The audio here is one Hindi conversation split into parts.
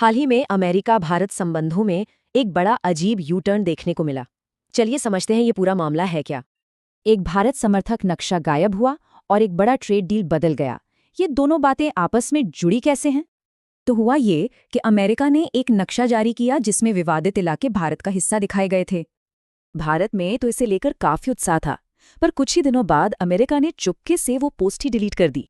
हाल ही में अमेरिका भारत संबंधों में एक बड़ा अजीब यू टर्न देखने को मिला। चलिए समझते हैं ये पूरा मामला है क्या। एक भारत समर्थक नक्शा गायब हुआ और एक बड़ा ट्रेड डील बदल गया। ये दोनों बातें आपस में जुड़ी कैसे हैं? तो हुआ ये कि अमेरिका ने एक नक्शा जारी किया जिसमें विवादित इलाके भारत का हिस्सा दिखाए गए थे। भारत में तो इसे लेकर काफी उत्साह था, पर कुछ ही दिनों बाद अमेरिका ने चुपके से वो पोस्ट ही डिलीट कर दी।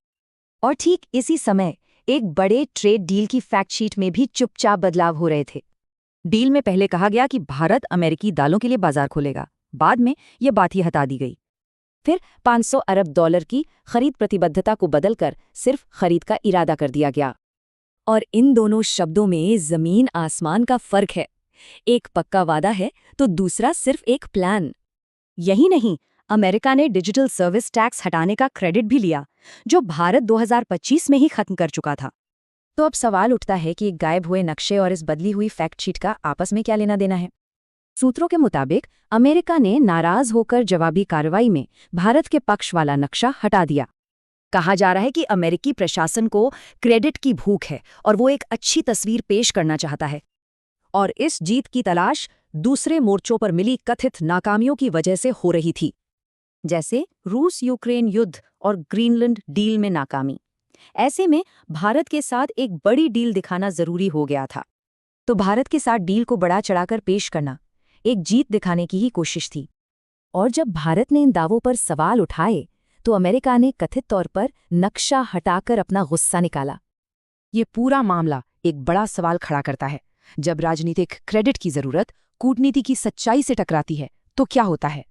और ठीक इसी समय एक बड़े ट्रेड डील की फैक्ट शीट में भी चुपचाप बदलाव हो रहे थे। डील में पहले कहा गया कि भारत अमेरिकी दालों के लिए बाजार खोलेगा। बाद में ये बात ही हटा दी गई। फिर $500 अरब की खरीद प्रतिबद्धता को बदलकर सिर्फ खरीद का इरादा कर दिया गया। और इन दोनों शब्दों में जमीन आसमान का फर्क है। एक पक्का वादा है तो दूसरा सिर्फ एक प्लान। यही नहीं, अमेरिका ने डिजिटल सर्विस टैक्स हटाने का क्रेडिट भी लिया, जो भारत 2025 में ही खत्म कर चुका था। तो अब सवाल उठता है कि गायब हुए नक्शे और इस बदली हुई फैक्ट शीट का आपस में क्या लेना देना है। सूत्रों के मुताबिक अमेरिका ने नाराज होकर जवाबी कार्रवाई में भारत के पक्ष वाला नक्शा हटा दिया। कहा जा रहा है कि अमेरिकी प्रशासन को क्रेडिट की भूख है और वो एक अच्छी तस्वीर पेश करना चाहता है। और इस जीत की तलाश दूसरे मोर्चों पर मिली कथित नाकामियों की वजह से हो रही थी, जैसे रूस यूक्रेन युद्ध और ग्रीनलैंड डील में नाकामी। ऐसे में भारत के साथ एक बड़ी डील दिखाना जरूरी हो गया था। तो भारत के साथ डील को बढ़ा चढ़ाकर पेश करना एक जीत दिखाने की ही कोशिश थी। और जब भारत ने इन दावों पर सवाल उठाए तो अमेरिका ने कथित तौर पर नक्शा हटाकर अपना गुस्सा निकाला। ये पूरा मामला एक बड़ा सवाल खड़ा करता है। जब राजनीतिक क्रेडिट की जरूरत कूटनीति की सच्चाई से टकराती है तो क्या होता है?